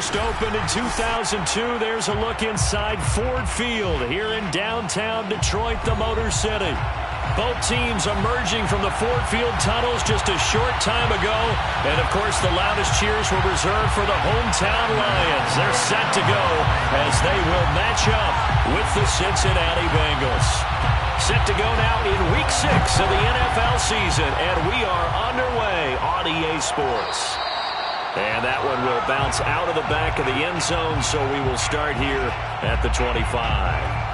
First opened in 2002. There's a look inside Ford Field here in downtown Detroit, the Motor City. Both teams emerging from the Ford Field tunnels just a short time ago. And, of course, the loudest cheers were reserved for the hometown Lions. They're set to go as they will match up with the Cincinnati Bengals. Set to go now in Week 6 of the NFL season. And we are underway on EA Sports. And that one will bounce out of the back of the end zone, so we will start here at the 25.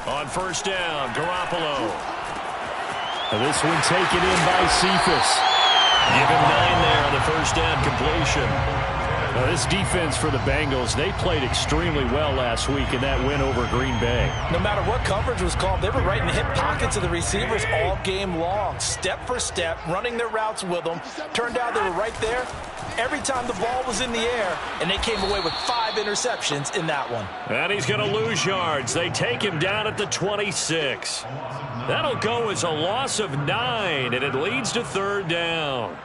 On first down, Garoppolo. This one taken in by Ssfa. Give him 9 there on the first down completion. Now, this defense for the Bengals, they played extremely well last week in that win over Green Bay. No matter what coverage was called, they were right in the hip pockets of the receivers all game long. Step for step, running their routes with them. Turned out they were right there every time the ball was in the air, and they came away with 5 interceptions in that one. And he's going to lose yards. They take him down at the 26. That'll go as a loss of 9, and it leads to third down.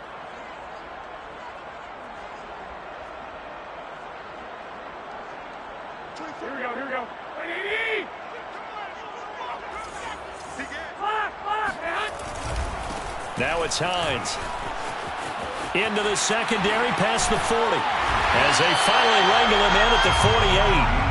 Here we go. Now it's Hines. Into the secondary past the 40. As they finally wrangle him in at the 48.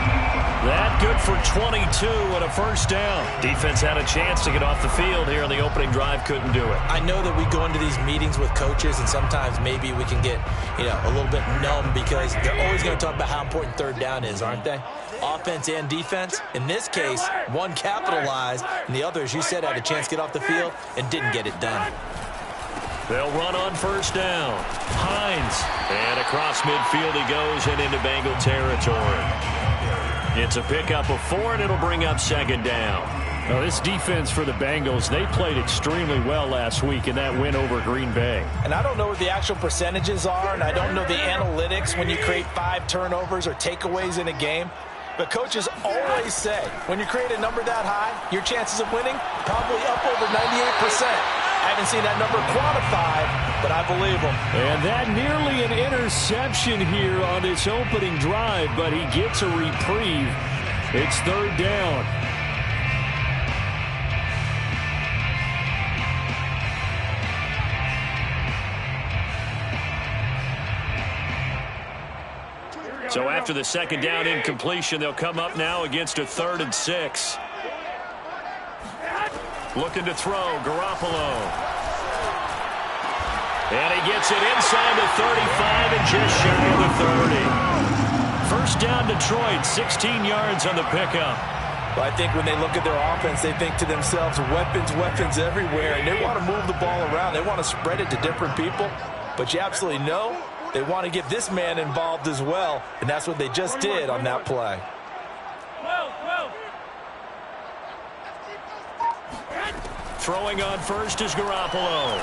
That good for 22 and a first down. Defense had a chance to get off the field here on the opening drive. Couldn't do it. I know that we go into these meetings with coaches, and sometimes maybe we can get, a little bit numb because they're always going to talk about how important third down is, aren't they? Offense and defense. In this case, one capitalized, and the other, as you said, had a chance to get off the field and didn't get it done. They'll run on first down. Hines. And across midfield he goes and into Bengal territory. It's a pickup of 4, and it'll bring up second down. Now, this defense for the Bengals, they played extremely well last week in that win over Green Bay. And I don't know what the actual percentages are, and I don't know the analytics when you create 5 turnovers or takeaways in a game. But coaches always say, when you create a number that high, your chances of winning probably up over 98%. I haven't seen that number quantified, but I believe him. And that nearly an interception here on this opening drive, but he gets a reprieve. It's third down. So after the second down incompletion, they'll come up now against a 3rd and 6. Looking to throw, Garoppolo. And he gets it inside the 35 and just shy of the 30. First down Detroit, 16 yards on the pickup. Well, I think when they look at their offense, they think to themselves, weapons everywhere, and they want to move the ball around. They want to spread it to different people, but you absolutely know they want to get this man involved as well, and that's what they just did on that play. Throwing on first is Garoppolo.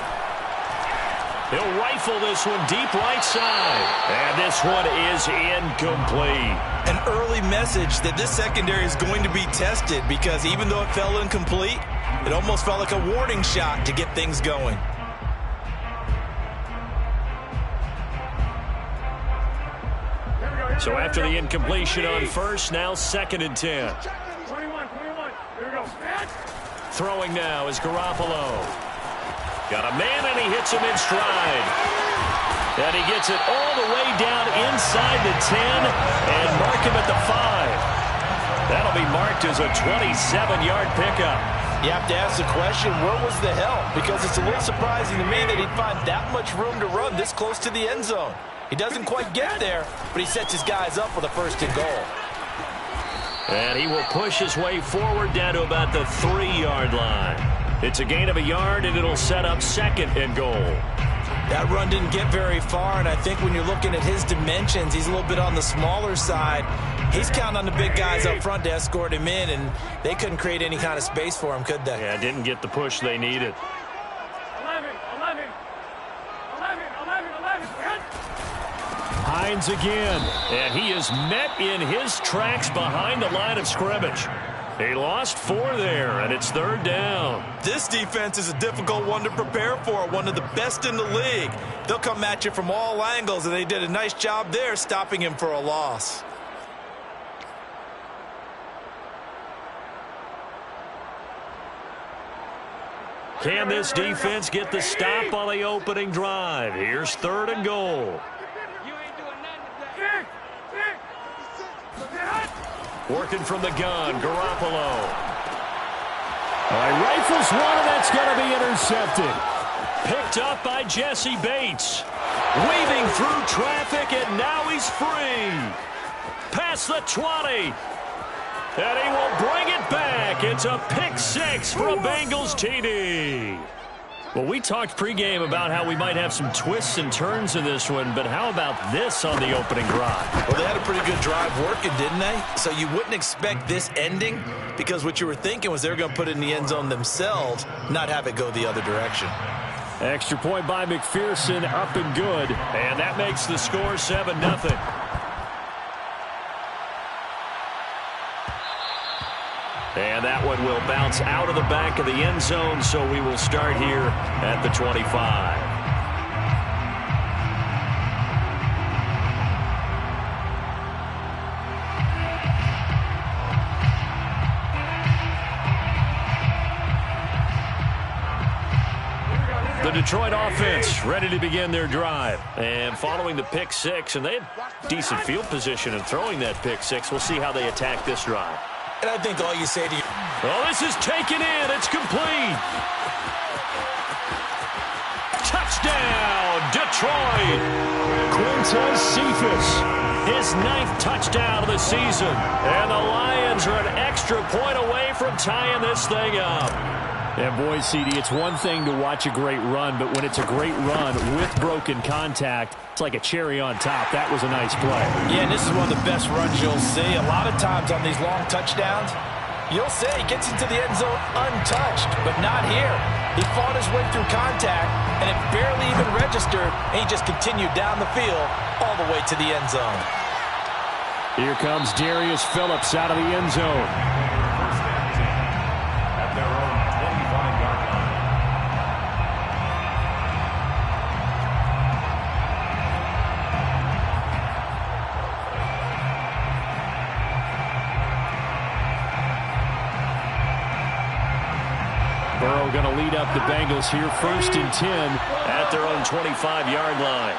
He'll rifle this one deep right side. And this one is incomplete. An early message that this secondary is going to be tested because even though it fell incomplete, it almost felt like a warning shot to get things going. So after the incompletion on first, now 2nd and 10. 21. Here we go. Throwing now is Garoppolo. Got a man, and he hits him in stride. And he gets it all the way down inside the 10 and mark him at the 5. That'll be marked as a 27-yard pickup. You have to ask the question, where was the help? Because it's a little surprising to me that he'd find that much room to run this close to the end zone. He doesn't quite get there, but he sets his guys up with a 1st and goal. And he will push his way forward down to about the 3-yard line. It's a gain of a yard, and it'll set up 2nd and goal. That run didn't get very far, and I think when you're looking at his dimensions, he's a little bit on the smaller side. He's counting on the big guys up front to escort him in, and they couldn't create any kind of space for him, could they? Yeah, didn't get the push they needed. 11. Hines again. And he is met in his tracks behind the line of scrimmage. He lost 4 there, and it's 3rd down. This defense is a difficult one to prepare for, one of the best in the league. They'll come at you from all angles, and they did a nice job there stopping him for a loss. Can this defense get the stop on the opening drive? Here's 3rd and goal. Working from the gun, Garoppolo. Rifles one, and that's going to be intercepted. Picked up by Jesse Bates. Weaving through traffic, and now he's free. Past the 20. And he will bring it back. It's a pick 6 for a Bengals TD. Well, we talked pregame about how we might have some twists and turns in this one, but how about this on the opening drive? Well, they had a pretty good drive working, didn't they? So you wouldn't expect this ending, because what you were thinking was they were going to put it in the end zone themselves, not have it go the other direction. Extra point by McPherson, up and good. And that makes the score 7-0. And that one will bounce out of the back of the end zone, so we will start here at the 25. The Detroit offense ready to begin their drive. And following the pick 6, and they had decent field position in throwing that pick 6. We'll see how they attack this drive. And I think all you say to you... Oh, this is taken in. It's complete. Touchdown, Detroit. Quintez Cephas. His 9th touchdown of the season. And the Lions are an extra point away from tying this thing up. And boy, CD, it's one thing to watch a great run, but when it's a great run with broken contact, it's like a cherry on top. That was a nice play. Yeah, and this is one of the best runs you'll see. A lot of times on these long touchdowns, you'll say he gets into the end zone untouched, but not here. He fought his way through contact, and it barely even registered, and he just continued down the field all the way to the end zone. Here comes Darius Phillips out of the end zone. Burrow going to lead up the Bengals here, 1st and 10 at their own 25-yard line.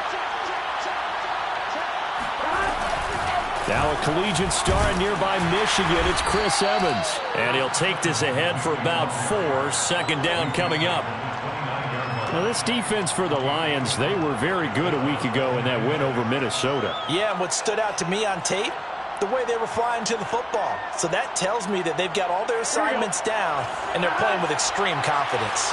Now a collegiate star in nearby Michigan, it's Chris Evans. And he'll take this ahead for about 4. 2nd down coming up. Now this defense for the Lions, they were very good a week ago in that win over Minnesota. Yeah, and what stood out to me on tape, the way they were flying to the football. So that tells me that they've got all their assignments down, and they're playing with extreme confidence.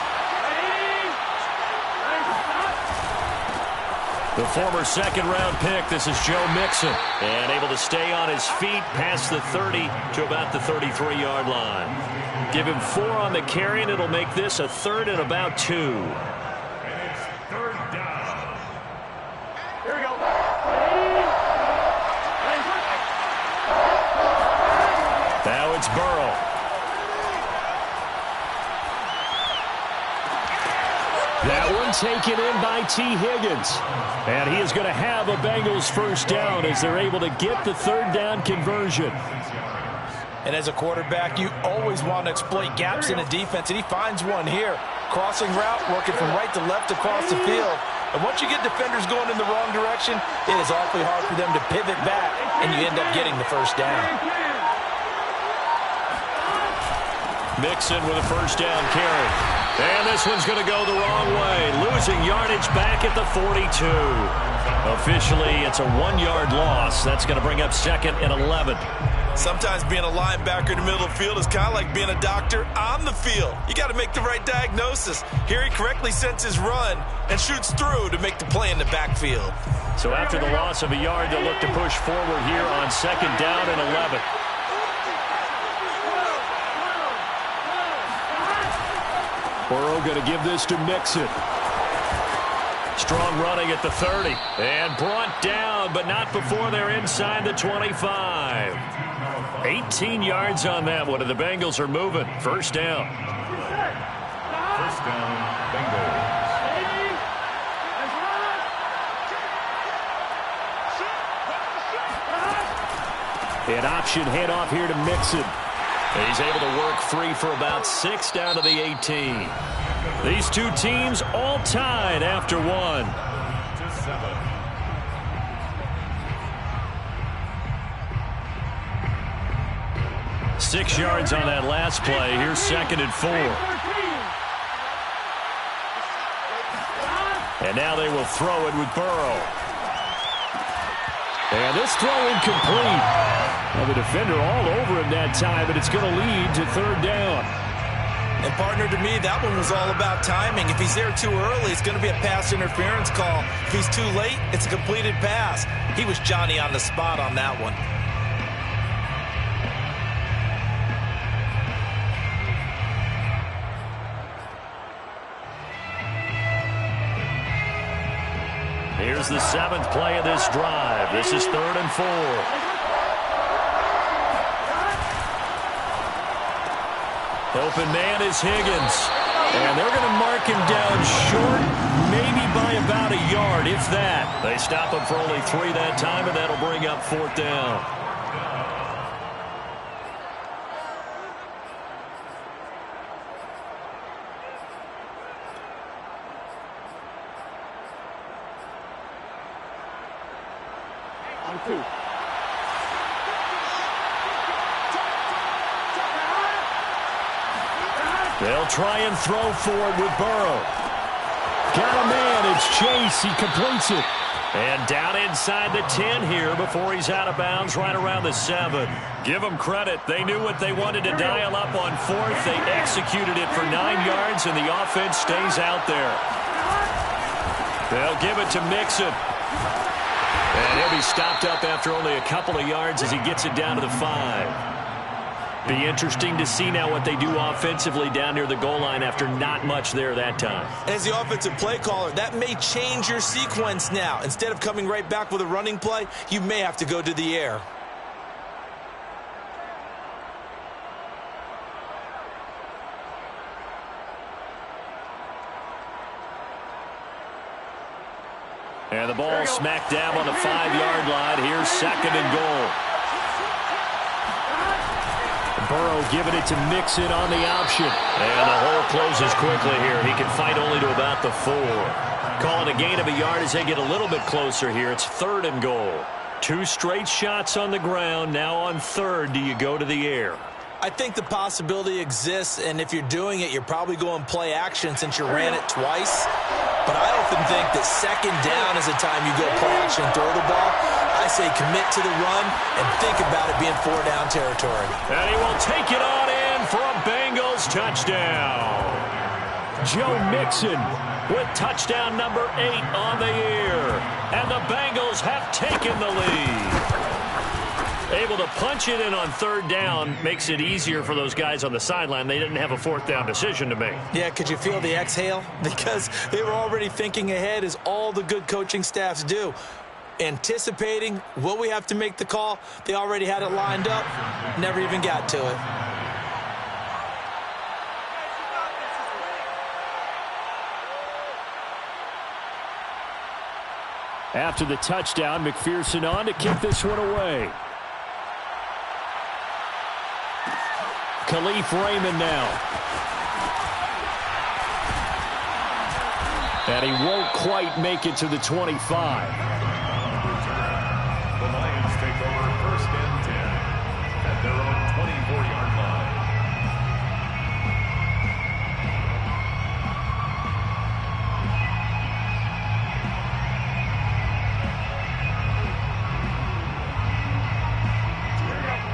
The former 2nd-round pick, this is Joe Mixon. And able to stay on his feet past the 30 to about the 33-yard line. Give him 4 on the carry, and it'll make this a 3rd and about 2. And it's 3rd down. Here we go. Now it's Burrow. That one taken in by T. Higgins. And he is going to have a Bengals 1st down as they're able to get the 3rd down conversion. And as a quarterback, you always want to exploit gaps in a defense, and he finds one here. Crossing route, working from right to left across the field. And once you get defenders going in the wrong direction, it is awfully hard for them to pivot back, and you end up getting the 1st down. Mixon with a 1st down carry. And this one's going to go the wrong way. Losing yardage back at the 42. Officially, it's a 1-yard loss. That's going to bring up second and 11. Sometimes being a linebacker in the middle of the field is kind of like being a doctor on the field. You got to make the right diagnosis. Here he correctly sends his run and shoots through to make the play in the backfield. So after the loss of a yard, they'll look to push forward here on second down and 11. Burrow going to give this to Mixon. Strong running at the 30. And brought down, but not before they're inside the 25. 18 yards on that one, and the Bengals are moving. First down. First down, Bengals. An option handoff here to Mixon. He's able to work free for about 6 down to the 18. These two teams all tied after 1. 6 yards on that last play. Here's second and 4. And now they will throw it with Burrow. And this throw incomplete. Well, the defender all over him that time, but it's going to lead to third down. And, partner, to me, that one was all about timing. If he's there too early, it's going to be a pass interference call. If he's too late, it's a completed pass. He was Johnny on the spot on that one. Here's the 7th play of this drive. This is third and 4. Open man is Higgins. And they're going to mark him down short, maybe by about a yard, if that. They stop him for only 3 that time, and that'll bring up fourth down. They'll try and throw for it with Burrow. Got a man. It's Chase. He completes it. And down inside the 10 here before he's out of bounds right around the 7. Give them credit. They knew what they wanted to dial up on fourth. They executed it for 9 yards, and the offense stays out there. They'll give it to Mixon. And he'll be stopped up after only a couple of yards as he gets it down to the 5. Be interesting to see now what they do offensively down near the goal line after not much there that time. As the offensive play caller, that may change your sequence now. Instead of coming right back with a running play, you may have to go to the air. And the ball smack dab on the 5-yard line. Here's second and goal. Burrow giving it to Mixon on the option. And the hole closes quickly here. He can fight only to about the 4. Calling a gain of a yard as they get a little bit closer here. It's third and goal. 2 straight shots on the ground. Now on third, do you go to the air? I think the possibility exists, and if you're doing it, you're probably going play action since you ran it twice. But I often think that second down is the time you go play action and throw the ball. I say commit to the run and think about it being 4-down territory. And he will take it on in for a Bengals touchdown. Joe Mixon with touchdown number 8 on the year. And the Bengals have taken the lead. Able to punch it in on third down makes it easier for those guys on the sideline. They didn't have a fourth down decision to make. Yeah, could you feel the exhale? Because they were already thinking ahead, as all the good coaching staffs do. Anticipating, will we have to make the call? They already had it lined up, never even got to it. After the touchdown, McPherson on to kick this one away. Khalif Raymond now. And he won't quite make it to the 25. The Lions take over first and 10 at their own 24-yard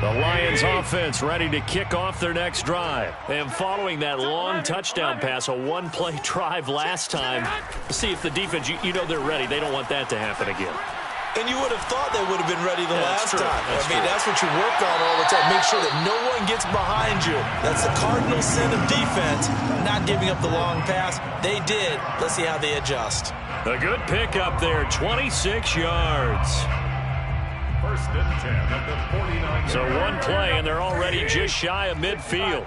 The Lions offense ready to kick off their next drive. And following that long touchdown pass, a one-play drive last time, see if the defense, you know they're ready. They don't want that to happen again. And you would have thought they would have been ready the last time. That's what you work on all the time. Make sure that no one gets behind you. That's the cardinal sin of defense, not giving up the long pass. They did. Let's see how they adjust. A good pickup there, 26 yards. First and 10 at the 49. So one play, and they're already just shy of midfield.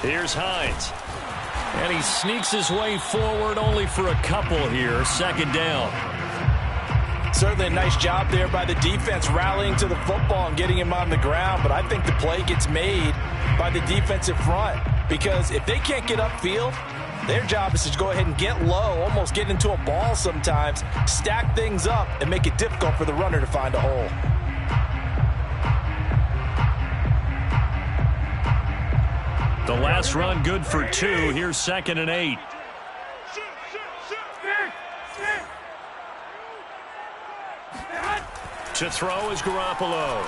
Here's Hines. And he sneaks his way forward only for a couple here. Second down. Certainly a nice job there by the defense rallying to the football and getting him on the ground. But I think the play gets made by the defensive front. Because if they can't get upfield, their job is to go ahead and get low, almost get into a ball sometimes, stack things up, and make it difficult for the runner to find a hole. The last run good for 2. Here's 2nd and 8. To throw is Garoppolo.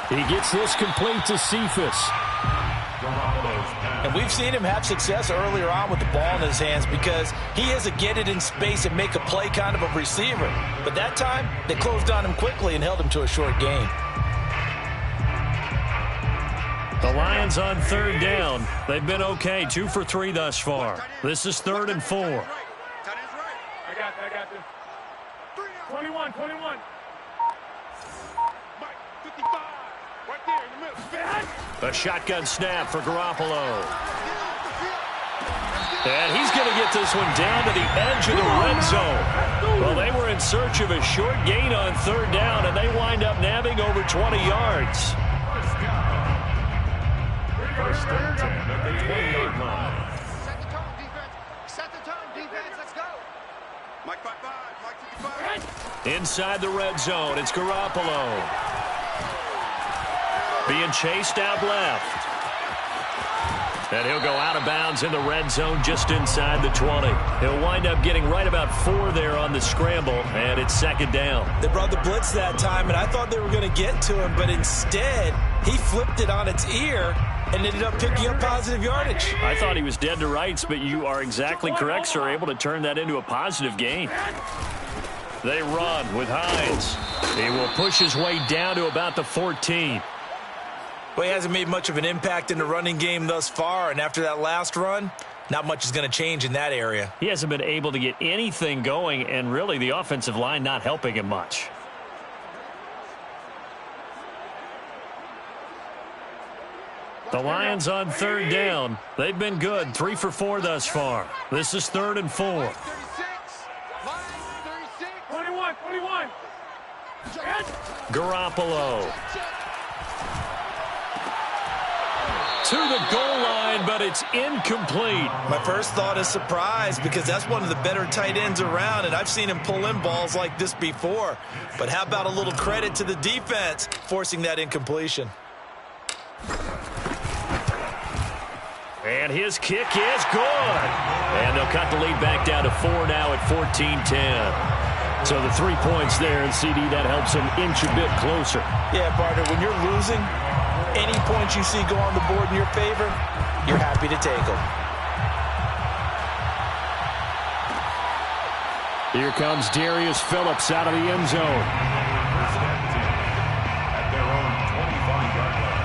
He gets this complete to Ssfa. And we've seen him have success earlier on with the ball in his hands because he is a get it in space and make a play kind of a receiver. But that time, they closed on him quickly and held him to a short gain. The Lions on 3rd down. They've been okay, 2 for 3 thus far. This is 3rd and 4. I got this. 21. Mike, 55. Right there in the middle. A shotgun snap for Garoppolo. And he's going to get this one down to the edge of the red zone. Well, they were in search of a short gain on 3rd down, and they wind up nabbing over 20 yards. First and 10 at the 20-yard line. Set the tone, defense. Set the tone, defense. Let's go. Mike 55. Mike 55. Inside the red zone, it's Garoppolo. Being chased out left. And he'll go out of bounds in the red zone just inside the 20. He'll wind up getting right about 4 there on the scramble, and it's 2nd down. They brought the blitz that time, and I thought they were going to get to him, but instead, he flipped it on its ear and ended up picking up positive yardage. I thought he was dead to rights, but you are exactly correct, sir. Able to turn that into a positive gain. They run with Hines. He will push his way down to about the 14. Well, he hasn't made much of an impact in the running game thus far, and after that last run, not much is going to change in that area. He hasn't been able to get anything going, and really the offensive line not helping him much. The Lions on 3rd down. They've been good, 3 for 4 thus far. This is 3rd and 4. 36. 21. Garoppolo. To the goal line, but it's incomplete. My first thought is surprise because that's one of the better tight ends around, and I've seen him pull in balls like this before. But how about a little credit to the defense forcing that incompletion? And his kick is good. And they'll cut the lead back down to 4 now at 14-10. So the 3 points there, and CD, that helps him inch a bit closer. Yeah, partner, when you're losing, any points you see go on the board in your favor, you're happy to take them. Here comes Darius Phillips out of the end zone. First and 10 at their own 25-yard line.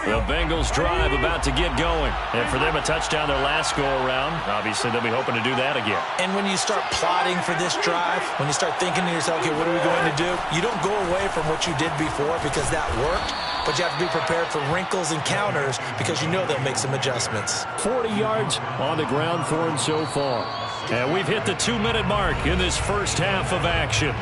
The Bengals drive about to get going. And for them, a touchdown their last go-around. Obviously, they'll be hoping to do that again. And when you start plotting for this drive, when you start thinking to yourself, okay, what are we going to do? You don't go away from what you did before because that worked, but you have to be prepared for wrinkles and counters because you know they'll make some adjustments. 40 yards on the ground for him so far. And we've hit the 2-minute mark in this first half of action.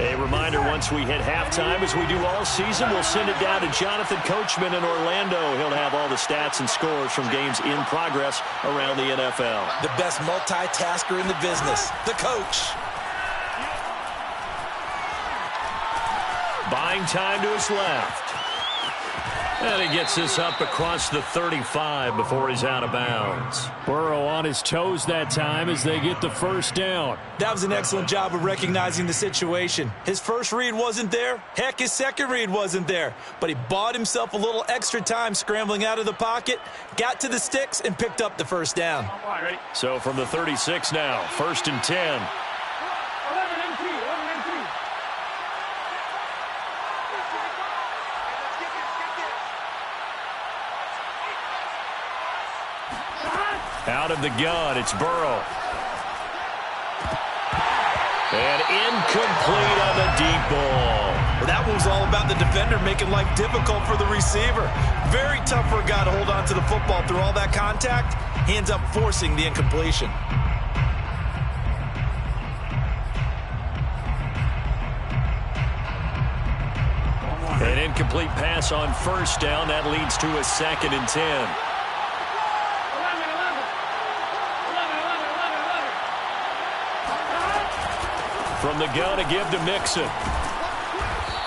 A reminder, once we hit halftime, as we do all season, we'll send it down to Jonathan Coachman in Orlando. He'll have all the stats and scores from games in progress around the NFL. The best multitasker in the business, the coach. Buying time to his left. And he gets this up across the 35 before he's out of bounds. Burrow on his toes that time as they get the first down. That was an excellent job of recognizing the situation. His first read wasn't there. Heck, his second read wasn't there. But he bought himself a little extra time scrambling out of the pocket, got to the sticks, and picked up the first down. So from the 36 now, 1st and 10. Out of the gun, it's Burrow. And incomplete on the deep ball. Well, that one was all about the defender making life difficult for the receiver. Very tough for a guy to hold on to the football through all that contact. He ends up forcing the incompletion. An incomplete pass on first down. That leads to a 2nd and 10. From the gun, a give to Mixon.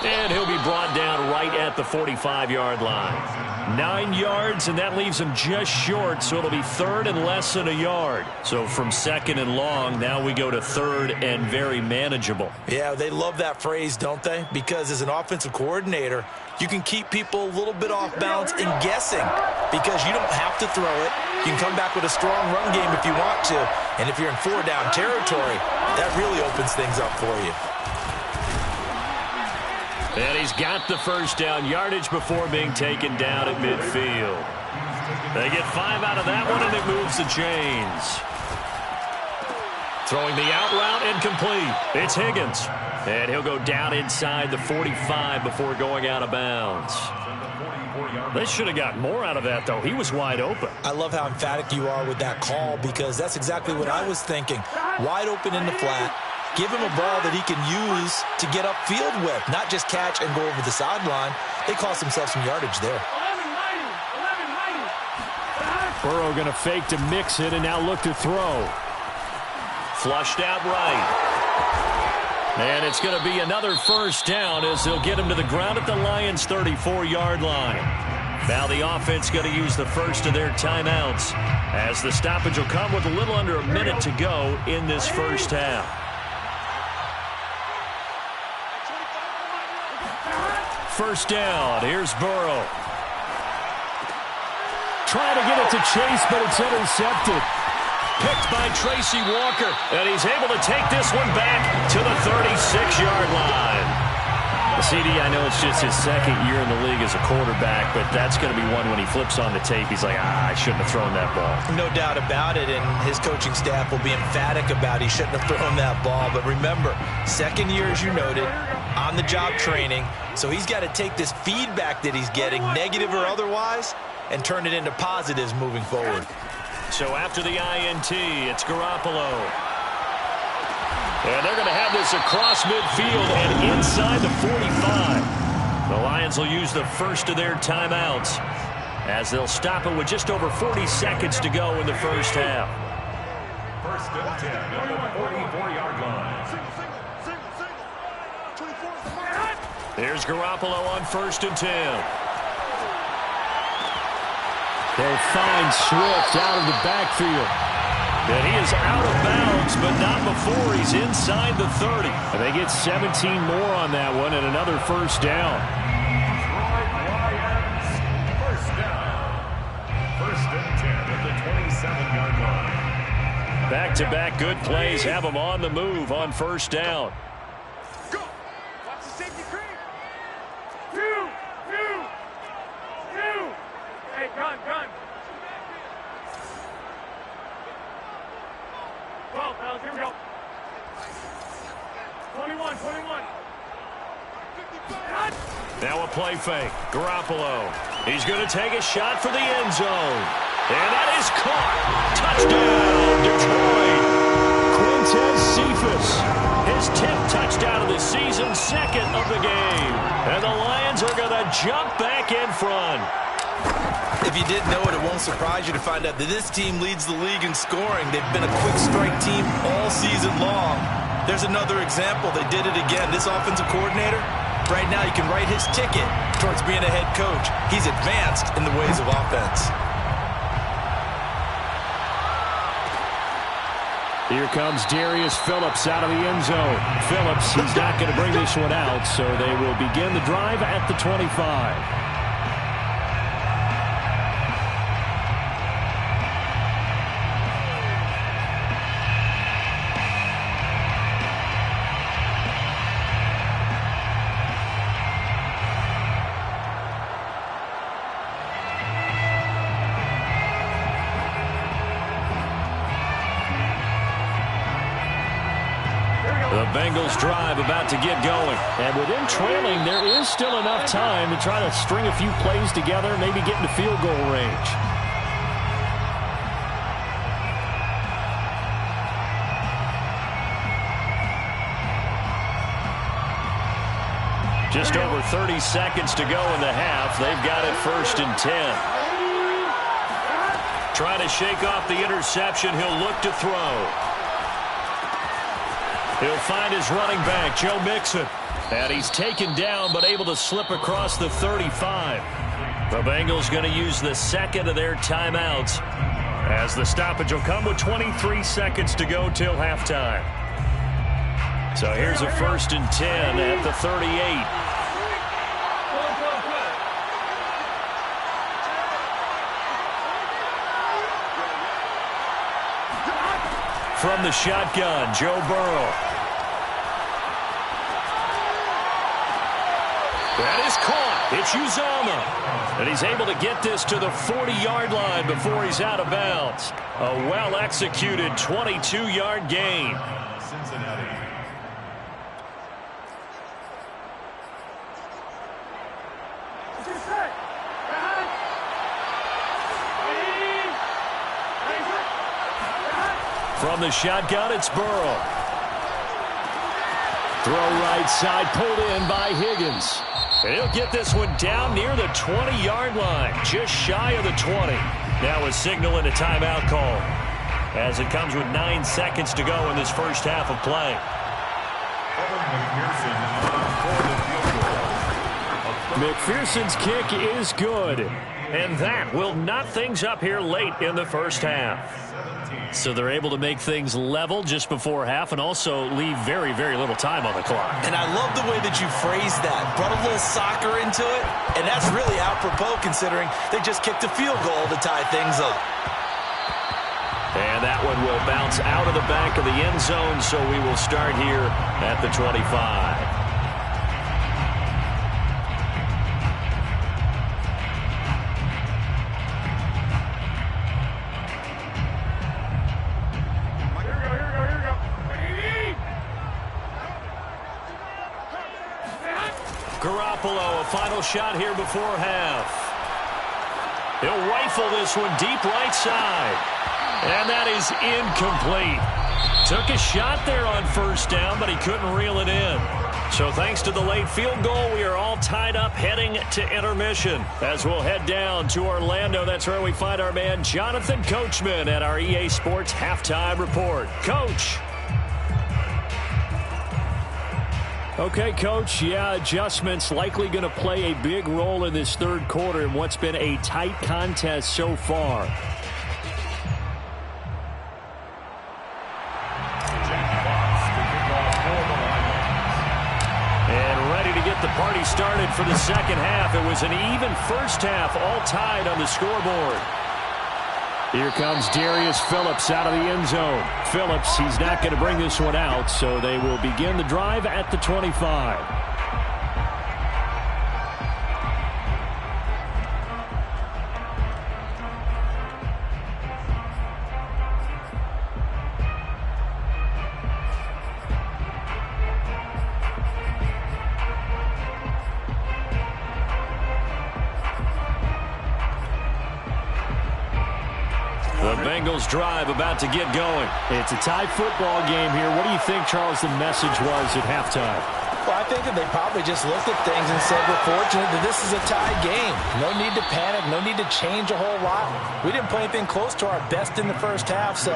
And he'll be brought down right at the 45-yard line. 9 yards, and that leaves him just short, so it'll be 3rd and less than a yard. So from 2nd and long, now we go to 3rd and very manageable. Yeah, they love that phrase, don't they? Because as an offensive coordinator, you can keep people a little bit off balance and guessing because you don't have to throw it. You can come back with a strong run game if you want to. And if you're in 4-down territory, that really opens things up for you. And he's got the first down, yardage before being taken down at midfield. They get 5 out of that one, and it moves the chains. Throwing the out route, incomplete. It's Higgins. And he'll go down inside the 45 before going out of bounds. They should have got more out of that, though. He was wide open. I love how emphatic you are with that call because that's exactly what I was thinking. Wide open in the flat. Give him a ball that he can use to get upfield with, not just catch and go over the sideline. They cost themselves some yardage there. Burrow going to fake to mix it and now look to throw. Flushed out right. And it's going to be another first down as they'll get him to the ground at the Lions' 34-yard line. Now the offense going to use the first of their timeouts as the stoppage will come with a little under a minute to go in this first half. First down, here's Burrow. Trying to get it to Chase, but it's intercepted. Picked by Tracy Walker, and he's able to take this one back to the 36-yard line. CD, I know it's just his 2nd year in the league as a quarterback, but that's going to be one when he flips on the tape. He's like, I shouldn't have thrown that ball. No doubt about it, and his coaching staff will be emphatic about he shouldn't have thrown that ball. But remember, 2nd year, as you noted, on-the-job training, so he's got to take this feedback that he's getting, negative or otherwise, and turn it into positives moving forward. So after the INT, it's Garoppolo. And they're going to have this across midfield and inside the 45. The Lions will use the first of their timeouts as they'll stop it with just over 40 seconds to go in the first half. 1st and 10 on the 44-yard line. Here's Garoppolo on 1st and 10. They'll find Swift out of the backfield. And he is out of bounds, but not before he's inside the 30. And they get 17 more on that one and another first down. Lions, first down. 1st and 10 at the 27-yard line. Back-to-back good plays have him on the move on first down. Go! Watch the safety creep! Hey, gun! 12, fellas, here we go. 21. Now a play fake. Garoppolo. He's going to take a shot for the end zone. And that is caught. Touchdown, Detroit. Montez Cephas. His 10th touchdown of the season, 2nd of the game. And the Lions are going to jump back in front. If you didn't know it, it won't surprise you to find out that this team leads the league in scoring. They've been a quick strike team all season long. There's another example. They did it again. This offensive coordinator, right now you can write his ticket towards being a head coach. He's advanced in the ways of offense. Here comes Darius Phillips out of the end zone. Phillips, he's not going to bring this one out, so they will begin the drive at the 25. The Bengals drive about to get going. And with them trailing, there is still enough time to try to string a few plays together, maybe get into field goal range. Just over 30 seconds to go in the half. They've got it 1st and 10. Trying to shake off the interception. He'll look to throw. He'll find his running back, Joe Mixon. And he's taken down, but able to slip across the 35. The Bengals going to use the 2nd of their timeouts, as the stoppage will come with 23 seconds to go till halftime. So here's a 1st and 10 at the 38. From the shotgun, Joe Burrow. That is caught. It's Uzomah. And he's able to get this to the 40-yard line before he's out of bounds. A well-executed 22-yard gain. Cincinnati. From the shotgun, it's Burrow. Throw right side, pulled in by Higgins. He'll get this one down near the 20-yard line, just shy of the 20. Now a signal and a timeout call, as it comes with 9 seconds to go in this first half of play. McPherson's kick is good, and that will knot things up here late in the first half. So they're able to make things level just before half and also leave very, very little time on the clock. And I love the way that you phrased that. Brought a little soccer into it, and that's really apropos considering they just kicked a field goal to tie things up. And that one will bounce out of the back of the end zone, so we will start here at the 25. Garoppolo, a final shot here before half. He'll rifle this one deep right side. And that is incomplete. Took a shot there on 1st down, but he couldn't reel it in. So thanks to the late field goal, we are all tied up heading to intermission. As we'll head down to Orlando, that's where we find our man Jonathan Coachman at our EA Sports Halftime Report. Coach. Okay, Coach, adjustments likely going to play a big role in this 3rd quarter in what's been a tight contest so far. And ready to get the party started for the 2nd half. It was an even first half, all tied on the scoreboard. Here comes Darius Phillips out of the end zone. Phillips, he's not going to bring this one out, so they will begin the drive at the 25. The Bengals drive about to get going. It's a tie football game here. What do you think, Charles, the message was at halftime? Well, I think that they probably just looked at things and said, we're fortunate that this is a tie game. No need to panic. No need to change a whole lot. We didn't play anything close to our best in the first half, so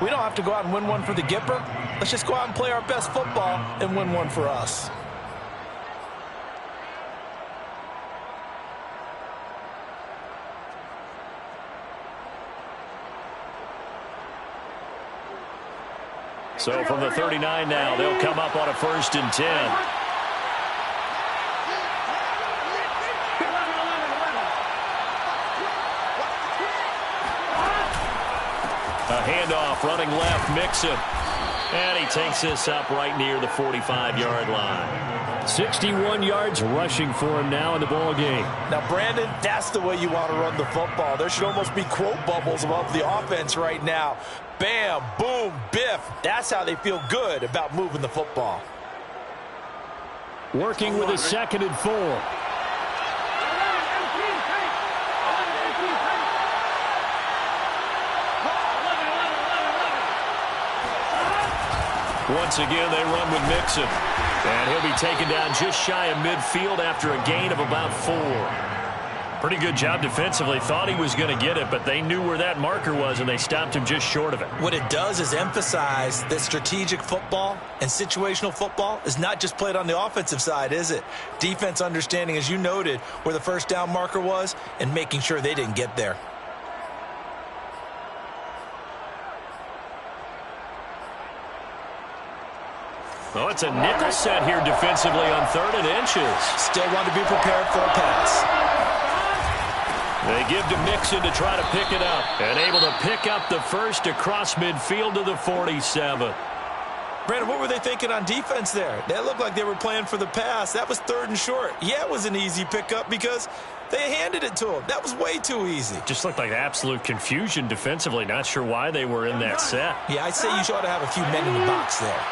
we don't have to go out and win one for the Gipper. Let's just go out and play our best football and win one for us. So from the 39 now, they'll come up on a 1st and 10. A handoff, running left, Mixon. And he takes this up right near the 45-yard line. 61 yards rushing for him now in the ball game. Now, Brandon, that's the way you want to run the football. There should almost be quote bubbles above the offense right now. Bam, boom, biff. That's how they feel good about moving the football. Working with a 2nd and 4. Once again, they run with Mixon. And he'll be taken down just shy of midfield after a gain of about 4. Pretty good job defensively. Thought he was going to get it, but they knew where that marker was, and they stopped him just short of it. What it does is emphasize that strategic football and situational football is not just played on the offensive side, is it? Defense understanding, as you noted, where the first down marker was and making sure they didn't get there. Oh, it's a nickel set here defensively on 3rd and inches. Still want to be prepared for a pass. They give to Mixon to try to pick it up. And able to pick up the first across midfield to the 47. Brandon, what were they thinking on defense there? That looked like they were playing for the pass. That was 3rd and short. Yeah, it was an easy pickup because they handed it to him. That was way too easy. Just looked like absolute confusion defensively. Not sure why they were in that set. Yeah, I'd say you ought to have a few men in the box there.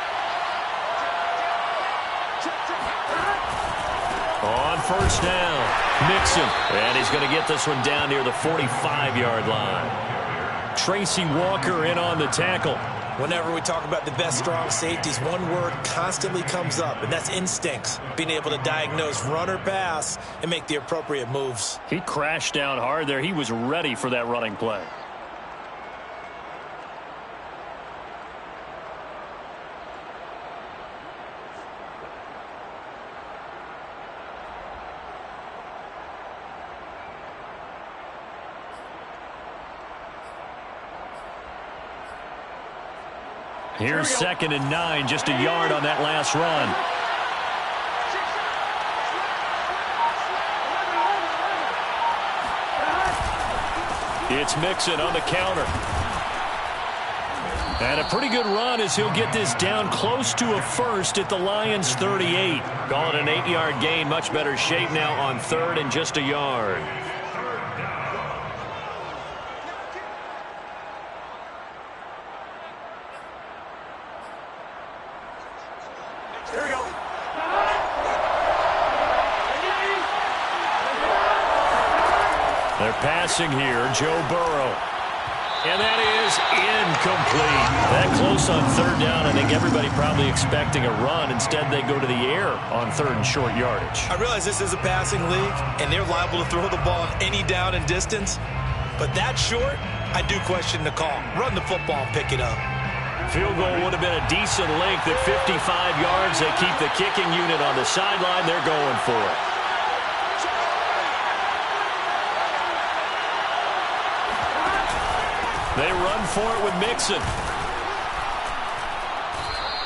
On 1st down, Mixon. And he's going to get this one down near the 45-yard line. Tracy Walker in on the tackle. Whenever we talk about the best strong safeties, one word constantly comes up, and that's instincts. Being able to diagnose run or pass and make the appropriate moves. He crashed down hard there. He was ready for that running play. Here's 2nd and 9, just a yard on that last run. It's Mixon on the counter. And a pretty good run as he'll get this down close to a first at the Lions' 38. Call it an 8-yard gain, much better shape now on 3rd and just a yard. They're passing here, Joe Burrow. And that is incomplete. That close on 3rd down. I think everybody probably expecting a run. Instead, they go to the air on 3rd and short yardage. I realize this is a passing league, and they're liable to throw the ball on any down and distance. But that short, I do question the call. Run the football and pick it up. Field goal would have been a decent length at 55 yards. They keep the kicking unit on the sideline. They're going for it. They run for it with Mixon.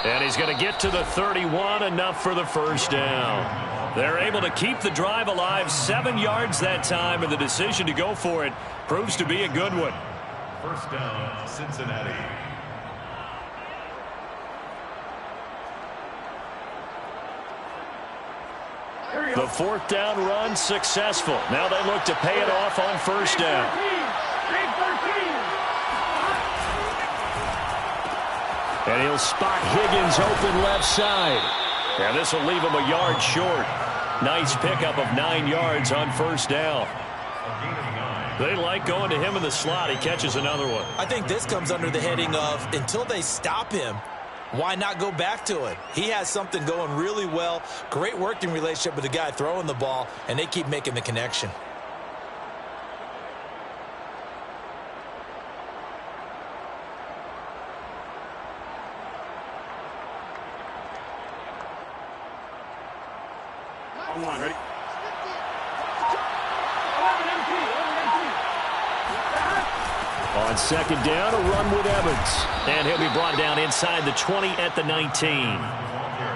And he's going to get to the 31, enough for the 1st down. They're able to keep the drive alive, 7 yards that time, and the decision to go for it proves to be a good one. 1st down, Cincinnati. The 4th down run successful. Now they look to pay it off on 1st down. And he'll spot Higgins open left side. And this will leave him a yard short. Nice pickup of 9 yards on 1st down. A gain of 9. They like going to him in the slot. He catches another one. I think this comes under the heading of until they stop him, why not go back to it? He has something going really well. Great working relationship with the guy throwing the ball, and they keep making the connection. On, ready? On second down, a run with Evans. And he'll be brought down inside the 20 at the 19.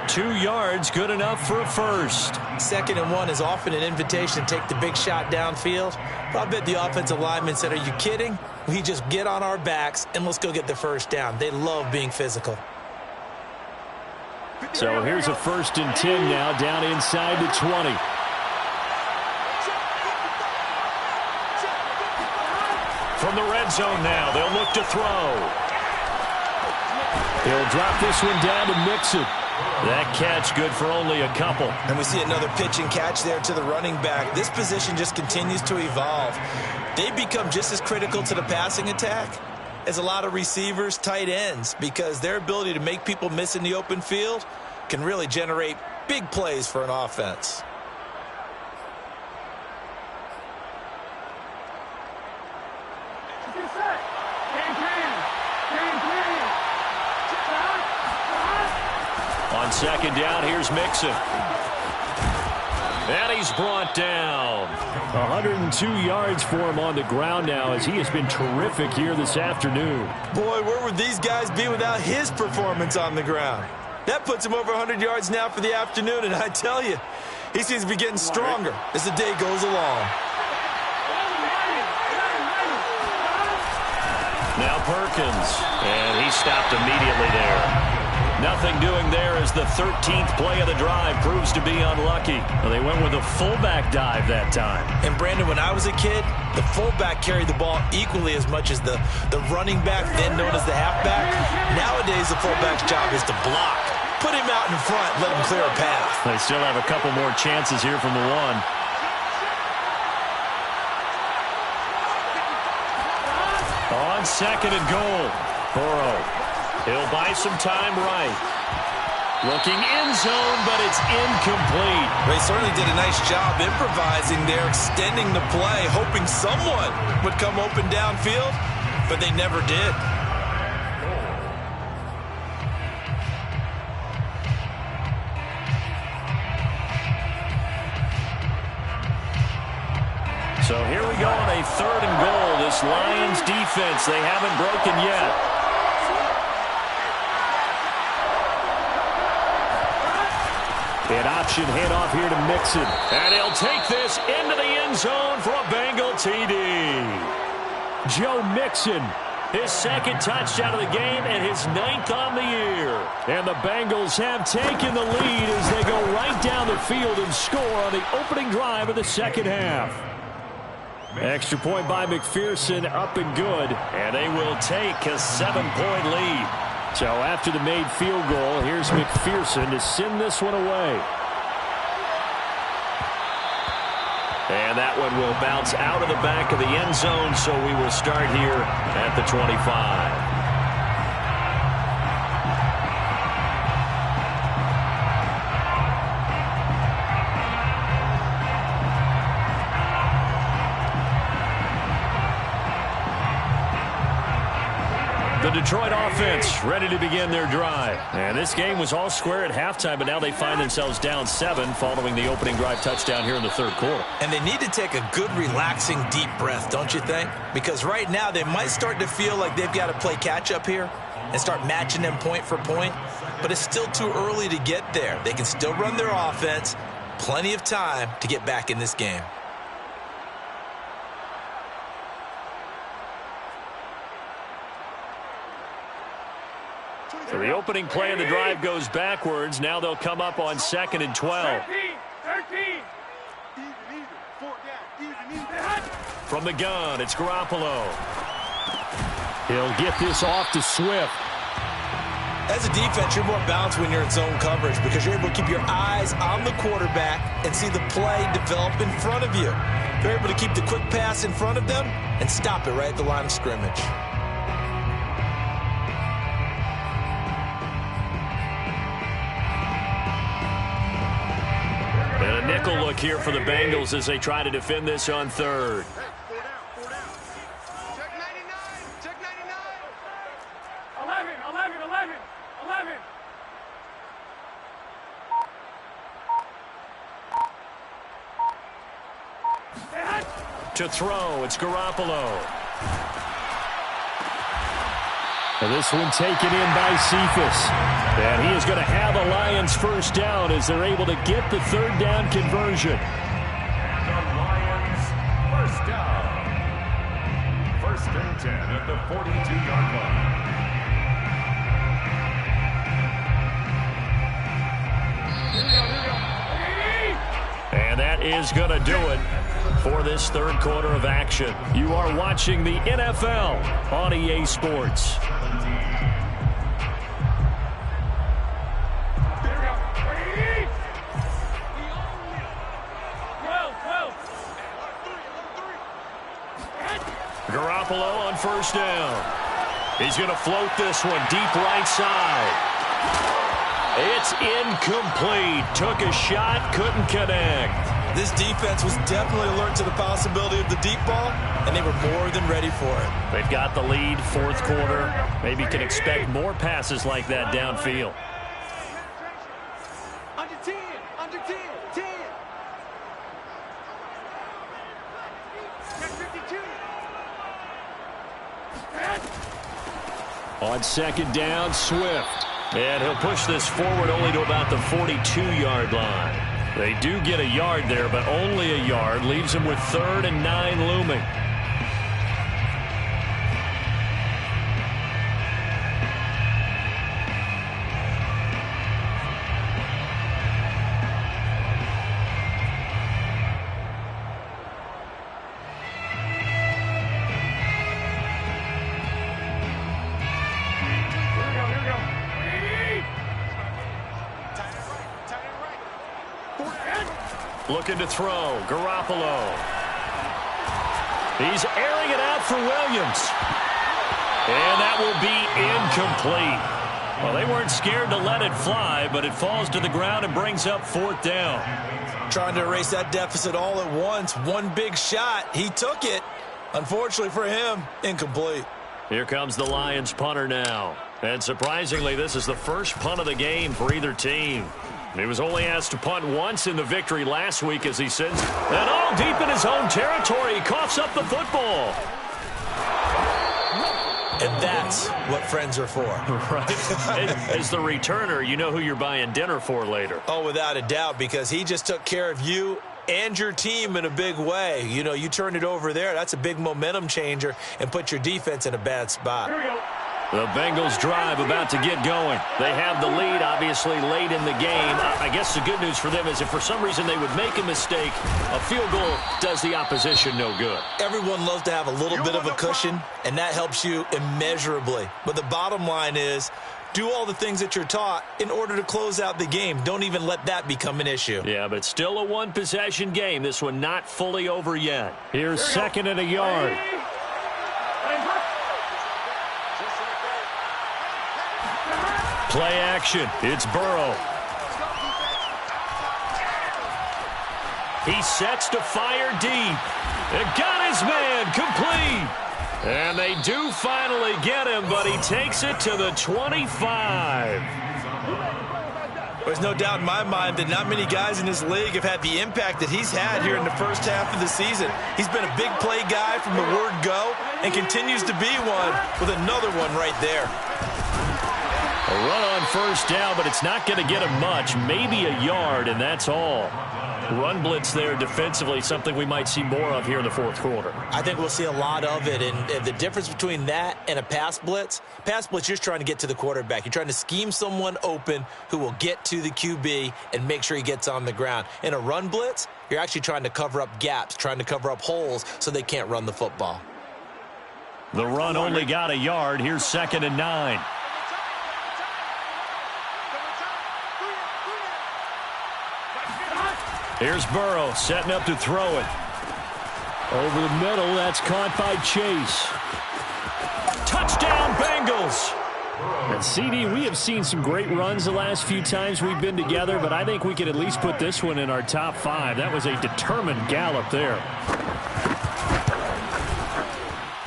2 yards, good enough for a first. 2nd and 1 is often an invitation to take the big shot downfield. But I bet the offensive lineman said, are you kidding? We just get on our backs and let's go get the first down. They love being physical. So here's a 1st and 10 now, down inside the 20. From the red zone now, they'll look to throw. He'll drop this one down to Mixon. That catch good for only a couple. And we see another pitch and catch there to the running back. This position just continues to evolve. They become just as critical to the passing attack as a lot of receivers, tight ends, because their ability to make people miss in the open field can really generate big plays for an offense. On second down, here's Mixon. And he's brought down. 102 yards for him on the ground now as he has been terrific here this afternoon. Boy, where would these guys be without his performance on the ground? That puts him over 100 yards now for the afternoon, and I tell you, he seems to be getting stronger as the day goes along. Now Perkins, and he stopped immediately there. Nothing doing there as the 13th play of the drive proves to be unlucky. Well, they went with a fullback dive that time. And, Brandon, when I was a kid, the fullback carried the ball equally as much as the running back, then known as the halfback. Nowadays, the fullback's job is to block. Put him out in front, let him clear a path. They still have a couple more chances here from the one. On second and goal, Burrow. He'll buy some time right. Looking end zone, but it's incomplete. They certainly did a nice job improvising there, extending the play, hoping someone would come open downfield, but they never did. So here we go on a 3rd and goal. This Lions defense, they haven't broken yet. An option handoff here to Mixon. And he'll take this into the end zone for a Bengal TD. Joe Mixon, his 2nd touchdown of the game and his 9th on the year. And the Bengals have taken the lead as they go right down the field and score on the opening drive of the 2nd half. Extra point by McPherson, up and good. And they will take a 7-point lead. So after the made field goal, here's McPherson to send this one away. And that one will bounce out of the back of the end zone, so we will start here at the 25. The Detroit offense ready to begin their drive. And this game was all square at halftime, but now they find themselves down 7 following the opening drive touchdown here in the 3rd quarter. And they need to take a good, relaxing, deep breath, don't you think? Because right now they might start to feel like they've got to play catch-up here and start matching them point for point. But it's still too early to get there. They can still run their offense. Plenty of time to get back in this game. So the opening play of the drive goes backwards. Now they'll come up on 2nd and 12. 13. From the gun, it's Garoppolo. He'll get this off to Swift. As a defense, you're more balanced when you're in zone coverage because you're able to keep your eyes on the quarterback and see the play develop in front of you. They're able to keep the quick pass in front of them and stop it right at the line of scrimmage. And a nickel look here for the Bengals as they try to defend this on third. Four down. Check 99. Check 99. 11. To throw, it's Garoppolo. And this one taken in by Ssfa. And he is going to have a Lions first down as they're able to get the third down conversion. And the Lions first down. 1st and 10 at the 42-yard line. And that is going to do it for this third quarter of action. You are watching the NFL on EA Sports. Garoppolo on first down. He's going to float this one deep right side. It's incomplete. Took a shot, couldn't connect. This defense was definitely alert to the possibility of the deep ball, and they were more than ready for it. They've got the lead, fourth quarter. Maybe can expect more passes like that downfield. Under 10. 10. Check 52. On second down, Swift. And he'll push this forward only to about the 42-yard line. They do get a yard there, but only a yard. Leaves him with 3rd and 9 looming. Looking to throw. Garoppolo. He's airing it out for Williams. And that will be incomplete. Well, they weren't scared to let it fly, but it falls to the ground and brings up 4th down. Trying to erase that deficit all at once. One big shot. He took it. Unfortunately for him, incomplete. Here comes the Lions punter now. And surprisingly, this is the first punt of the game for either team. He was only asked to punt once in the victory last week as he sends that all deep in his own territory. He coughs up the football. And that's what friends are for. Right. As the returner, you know who you're buying dinner for later. Oh, without a doubt, because he just took care of you and your team in a big way. You know, you turned it over there. That's a big momentum changer and put your defense in a bad spot. Here we go. The Bengals drive about to get going. They have the lead, obviously, late in the game. I guess the good news for them is if for some reason they would make a mistake, a field goal does the opposition no good. Everyone loves to have a little bit of a cushion, and that helps you immeasurably. But the bottom line is, do all the things that you're taught in order to close out the game. Don't even let that become an issue. Yeah, but it's still a one-possession game. This one not fully over yet. Here's 2nd and a yard. Play action. It's Burrow. He sets to fire deep. It got his man complete. And they do finally get him, but he takes it to the 25. There's no doubt in my mind that not many guys in this league have had the impact that he's had here in the first half of the season. He's been a big play guy from the word go and continues to be one with another one right there. A run on first down, but it's not going to get him much. Maybe a yard, and that's all. Run blitz there defensively, something we might see more of here in the fourth quarter. I think we'll see a lot of it, and the difference between that and a pass blitz, you're just trying to get to the quarterback. You're trying to scheme someone open who will get to the QB and make sure he gets on the ground. In a run blitz, you're actually trying to cover up gaps, trying to cover up holes so they can't run the football. The run only got a yard. Here's 2nd and 9. Here's Burrow setting up to throw it. Over the middle, that's caught by Chase. Touchdown, Bengals! And CD, we have seen some great runs the last few times we've been together, but I think we could at least put this one in our top 5. That was a determined gallop there.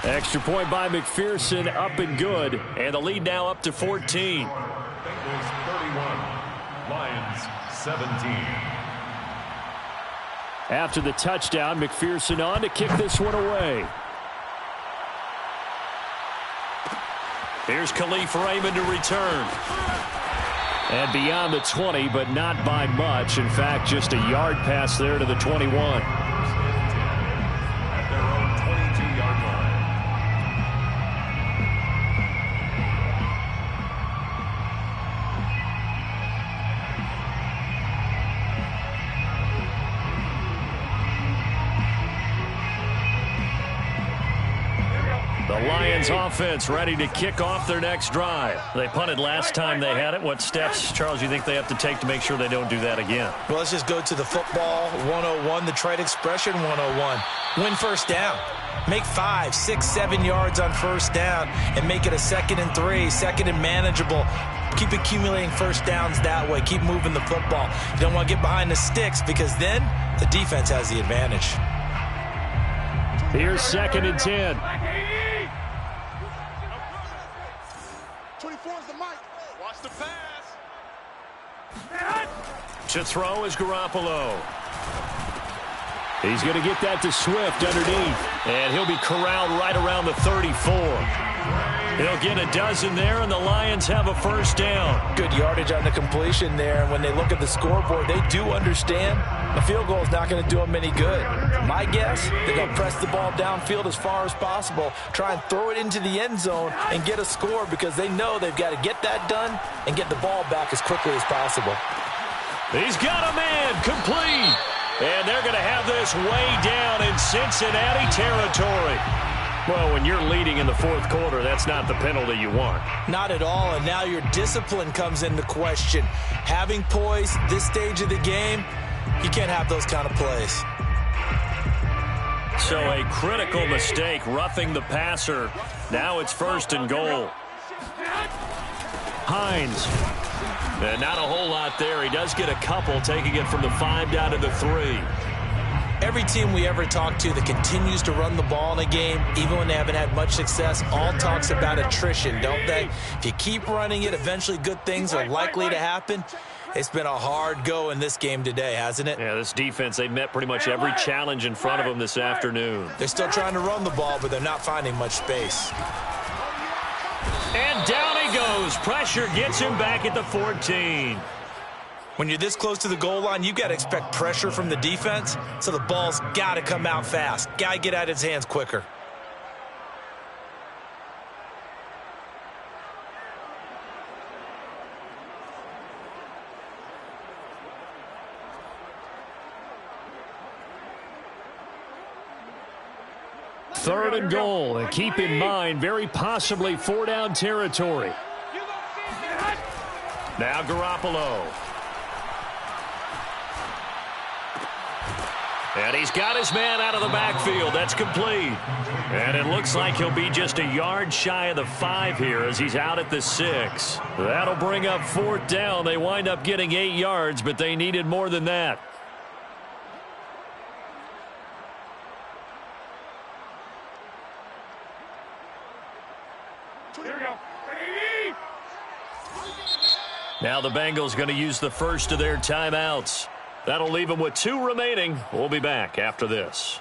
Extra point by McPherson, up and good. And the lead now up to 14. Bengals 31, Lions 17. After the touchdown, McPherson on to kick this one away. Here's Khalif Raymond to return. And beyond the 20, but not by much. In fact, just a yard pass there to the 21. At their own 22-yard line. The Lions offense ready to kick off their next drive. They punted last time they had it. What steps, Charles, you think they have to take to make sure they don't do that again? Well, let's just go to the football 101, the trade expression 101. Win first down. Make 5, 6, 7 yards on first down and make it a 2nd and 3, 2nd and manageable. Keep accumulating first downs that way. Keep moving the football. You don't want to get behind the sticks because then the defense has the advantage. Here's 2nd and 10. 24 is the mic. Watch the pass. To throw is Garoppolo. He's going to get that to Swift underneath. And he'll be corralled right around the 34. He'll get a dozen there, and the Lions have a first down. Good yardage on the completion there. And when they look at the scoreboard, they do understand a field goal is not going to do them any good. My guess, they're going to press the ball downfield as far as possible, try and throw it into the end zone and get a score because they know they've got to get that done and get the ball back as quickly as possible. He's got a man complete. And they're going to have this way down in Cincinnati territory. Well, when you're leading in the 4th quarter, that's not the penalty you want. Not at all, and now your discipline comes into question. Having poise this stage of the game, you can't have those kind of plays. So a critical mistake, roughing the passer. Now it's 1st and goal. Hines. And not a whole lot there. He does get a couple, taking it from the 5 down to the 3. Every team we ever talk to that continues to run the ball in a game, even when they haven't had much success, all talks about attrition, don't they? If you keep running it, eventually good things are likely to happen. It's been a hard go in this game today, hasn't it? Yeah, this defense, they met pretty much every challenge in front of them this afternoon. They're still trying to run the ball, but they're not finding much space. And down he goes. Pressure gets him back at the 14. When you're this close to the goal line, you've got to expect pressure from the defense, so the ball's got to come out fast. Got to get out of his hands quicker. Third and goal, and keep in mind, very possibly 4-down territory. Now Garoppolo. And he's got his man out of the backfield. That's complete. And it looks like he'll be just a yard shy of the 5 here as he's out at the 6. That'll bring up 4th down. They wind up getting 8 yards, but they needed more than that. Now the Bengals going to use the first of their timeouts. That'll leave them with 2 remaining. We'll be back after this.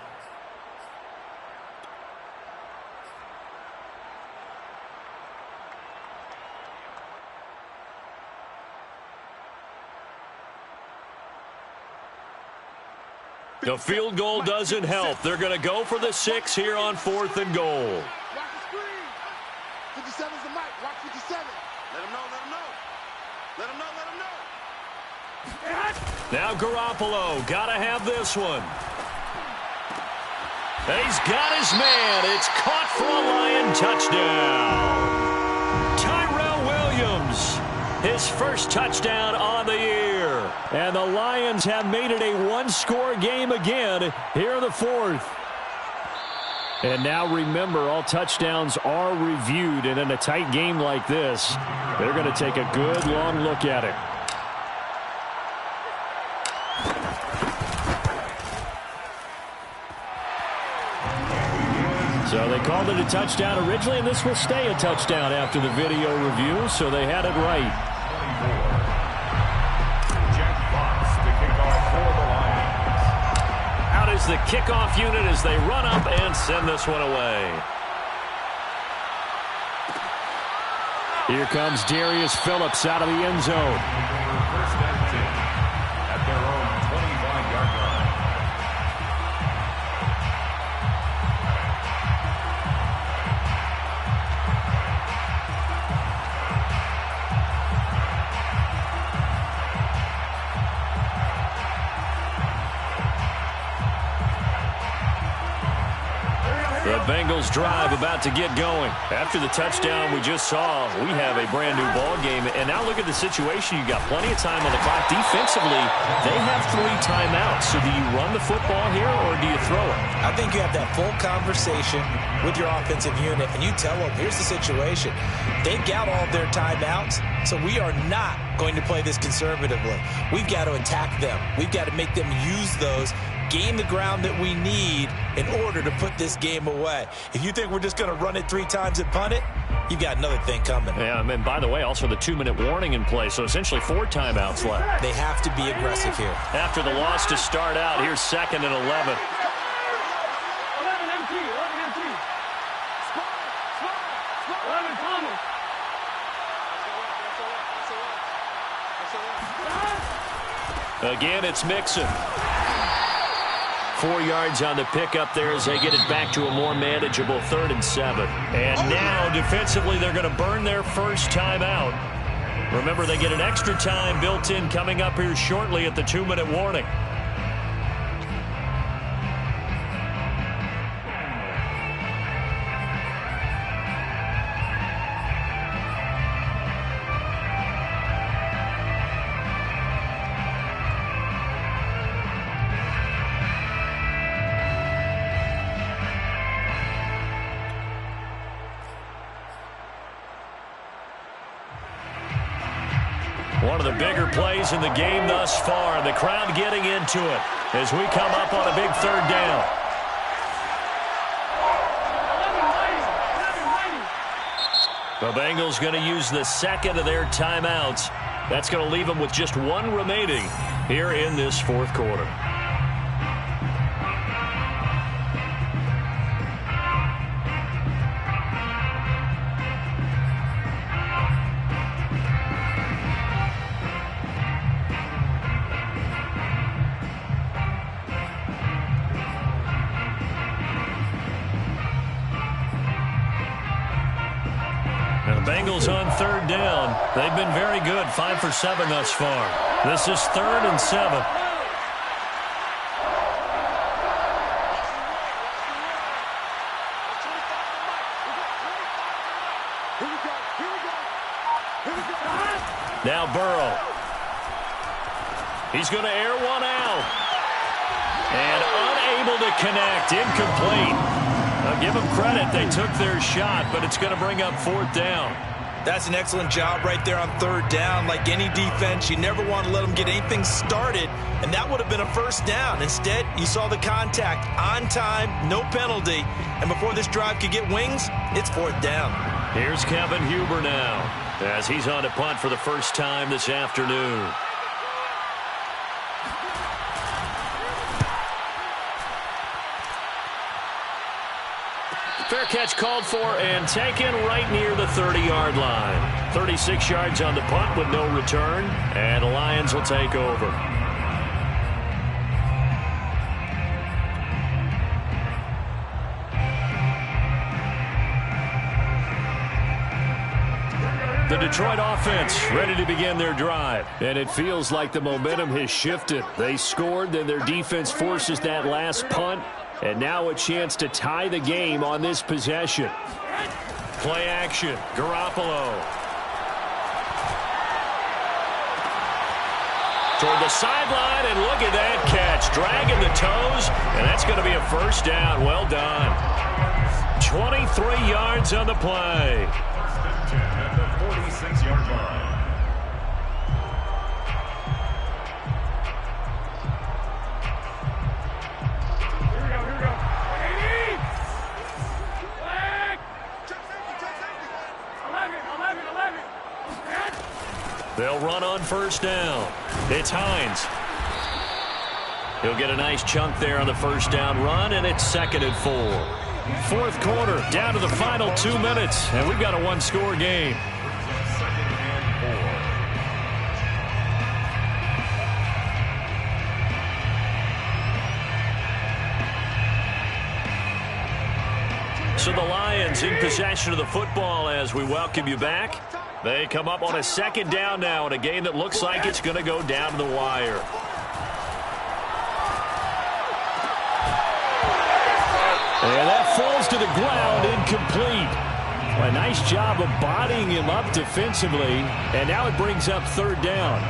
The field goal doesn't help. They're going to go for the 6 here on 4th and goal. Watch the screen. 57's the mic. Watch 57. Let him know, let him know. Let him know, let him know. Now Garoppolo, gotta have this one. He's got his man. It's caught for a Lion touchdown. Tyrell Williams, his first touchdown on the year. And the Lions have made it a 1-score game again here in the 4th. And now remember, all touchdowns are reviewed, and in a tight game like this, they're going to take a good long look at it. So they called it a touchdown originally, and this will stay a touchdown after the video review, so they had it right. Out is the kickoff unit as they run up and send this one away. Here comes Darius Phillips out of the end zone. First and 10 at their own 25-yard line. The Bengals drive about to get going. After the touchdown we just saw, we have a brand new ball game. And now look at the situation. You've got plenty of time on the clock. Defensively, they have 3 timeouts. So do you run the football here or do you throw it? I think you have that full conversation with your offensive unit, and you tell them, here's the situation. They've got all of their timeouts, so we are not going to play this conservatively. We've got to attack them. We've got to make them use those, gain the ground that we need in order to put this game away. If you think we're just going to run it 3 times and punt it, you've got another thing coming. Yeah, and by the way, also the 2-minute warning in play, so essentially 4 timeouts left. They have to be aggressive here. After the loss to start out, here's 2nd and 11. Again, it's Mixon. 4 yards on the pickup there as they get it back to a more manageable 3rd and 7. And now, defensively, they're going to burn their first time out. Remember, they get an extra time built in coming up here shortly at the 2-minute warning. One of the bigger plays in the game thus far. The crowd getting into it as we come up on a big 3rd down. The Bengals going to use the 2nd of their timeouts. That's going to leave them with just 1 remaining here in this 4th quarter. Bengals on 3rd down. They've been very good, 5 for 7 thus far. This is 3rd and 7. Now Burrow. He's going to air one out. And unable to connect, incomplete. I'll give them credit. They took their shot, but it's going to bring up 4th down. That's an excellent job right there on 3rd down. Like any defense, you never want to let them get anything started, and that would have been a 1st down. Instead, you saw the contact on time, no penalty, and before this drive could get wings, it's 4th down. Here's Kevin Huber now as he's on to punt for the first time this afternoon. Fair catch called for and taken right near the 30-yard line. 36 yards on the punt with no return, and the Lions will take over. The Detroit offense ready to begin their drive. And it feels like the momentum has shifted. They scored, then their defense forces that last punt. And now a chance to tie the game on this possession. Play action. Garoppolo. Toward the sideline, and look at that catch. Dragging the toes, and that's going to be a 1st down. Well done. 3 yards on the play. First and 10 at the 46-yard line. They'll run on first down. It's Hines. He'll get a nice chunk there on the first down run, and it's 2nd and 4. Fourth quarter, down to the final 2 minutes, and we've got a one-score game. So the Lions in possession of the football as we welcome you back. They come up on a 2nd down now in a game that looks like it's going to go down to the wire. And that falls to the ground, incomplete. A nice job of bodying him up defensively, and now it brings up 3rd down.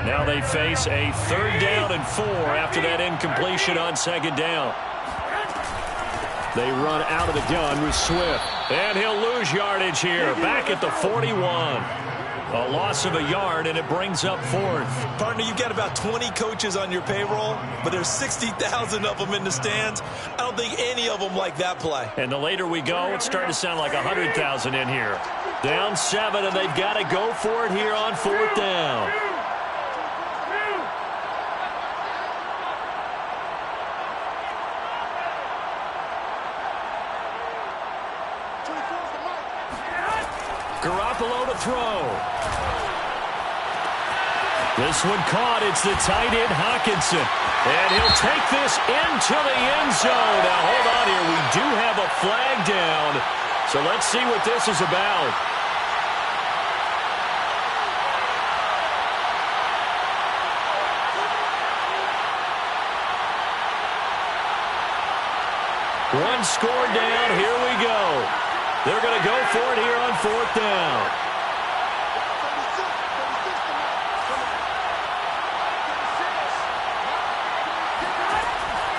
Now they face a 3rd down and 4 after that incompletion on 2nd down. They run out of the gun with Swift. And he'll lose yardage here, back at the 41. A loss of a yard, and it brings up 4th. Partner, you've got about 20 coaches on your payroll, but there's 60,000 of them in the stands. I don't think any of them like that play. And the later we go, it's starting to sound like 100,000 in here. Down 7, and they've got to go for it here on 4th down. Garoppolo to throw. This one caught. It's the tight end, Hockenson. And he'll take this into the end zone. Now, hold on here. We do have a flag down. So let's see what this is about. One score down. Here we go. They're going to go for it here on 4th down.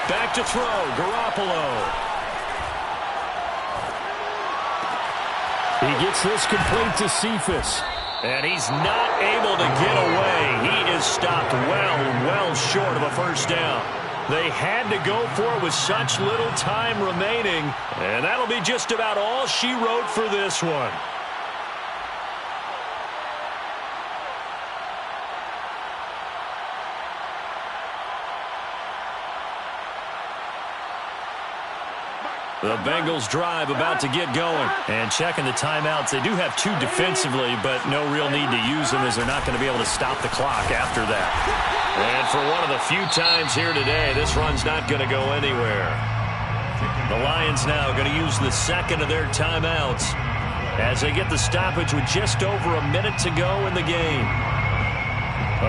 Back to throw, Garoppolo. He gets this complete to Ssfa. And he's not able to get away. He is stopped well short of a first down. They had to go for it with such little time remaining. And that'll be just about all she wrote for this one. The Bengals drive about to get going. And checking the timeouts. They do have 2 defensively, but no real need to use them as they're not going to be able to stop the clock after that. And for one of the few times here today, this run's not going to go anywhere. The Lions now going to use the 2nd of their timeouts as they get the stoppage with just over a minute to go in the game.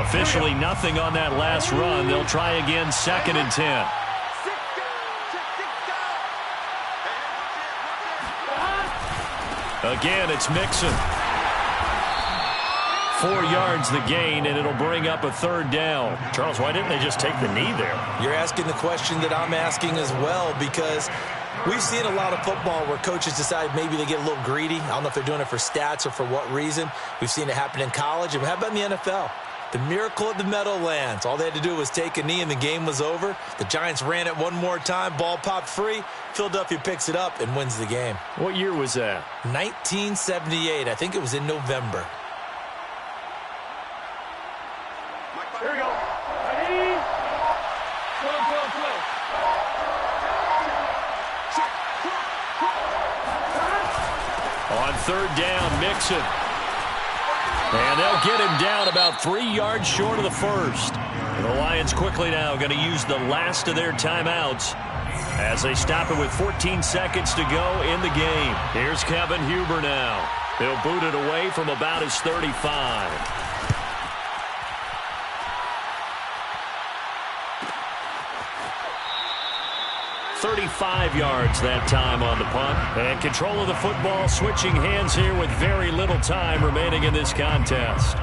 Officially nothing on that last run. They'll try again 2nd and 10. Again, it's Mixon. 4 yards the gain, and it'll bring up a 3rd down. Charles, why didn't they just take the knee there? You're asking the question that I'm asking as well, because we've seen a lot of football where coaches decide maybe they get a little greedy. I don't know if they're doing it for stats or for what reason. We've seen it happen in college. And how about in the NFL? The miracle of the Meadowlands. All they had to do was take a knee and the game was over. The Giants ran it one more time. Ball popped free. Philadelphia picks it up and wins the game. What year was that? 1978. I think it was in November. Here we go. Ready? Go. On 3rd down, Mixon. And they'll get him down about 3 yards short of the first. And the Lions quickly now going to use the last of their timeouts as they stop it with 14 seconds to go in the game. Here's Kevin Huber now. He'll boot it away from about his 35. 35 yards that time on the punt. And control of the football switching hands here with very little time remaining in this contest.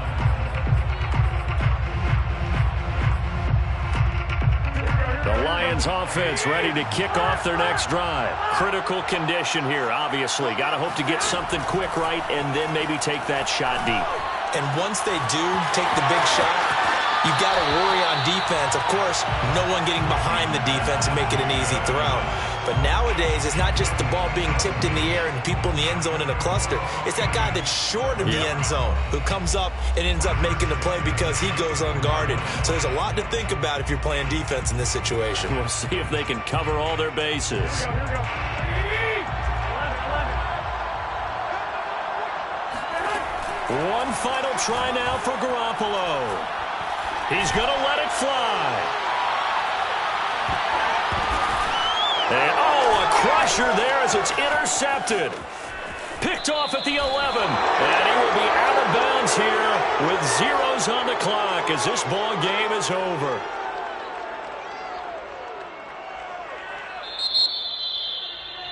The Lions offense ready to kick off their next drive. Critical condition here, obviously. Got to hope to get something quick right and then maybe take that shot deep. And once they do take the big shot, you've got to worry on defense. Of course, no one getting behind the defense and make it an easy throw. But nowadays, it's not just the ball being tipped in the air and people in the end zone in a cluster. It's that guy that's short of the end zone who comes up and ends up making the play because he goes unguarded. So there's a lot to think about if you're playing defense in this situation. We'll see if they can cover all their bases. One final try now for Garoppolo. He's going to let it fly. And, a crusher there as it's intercepted. Picked off at the 11. And he will be out of bounds here with zeros on the clock as this ball game is over.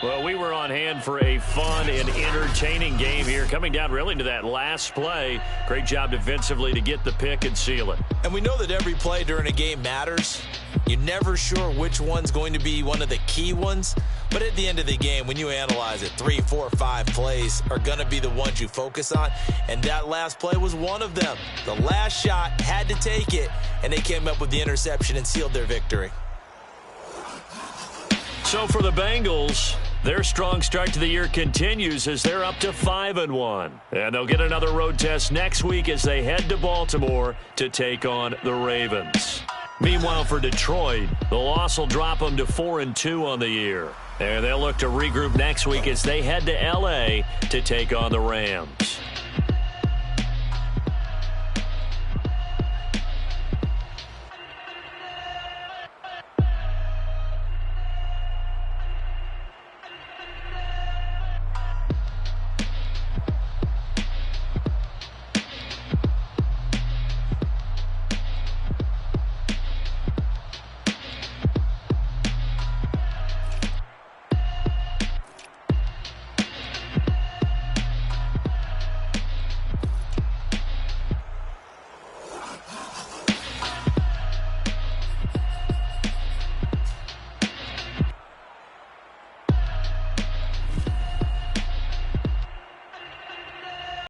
Well, we were on hand for a fun and entertaining game here. Coming down really to that last play. Great job defensively to get the pick and seal it. And we know that every play during a game matters. You're never sure which one's going to be one of the key ones. But at the end of the game, when you analyze it, 3, 4, 5 plays are going to be the ones you focus on. And that last play was one of them. The last shot had to take it, and they came up with the interception and sealed their victory. So for the Bengals, their strong start to the year continues as they're up to 5-1. And they'll get another road test next week as they head to Baltimore to take on the Ravens. Meanwhile, for Detroit, the loss will drop them to 4-2 on the year. And they'll look to regroup next week as they head to L.A. to take on the Rams.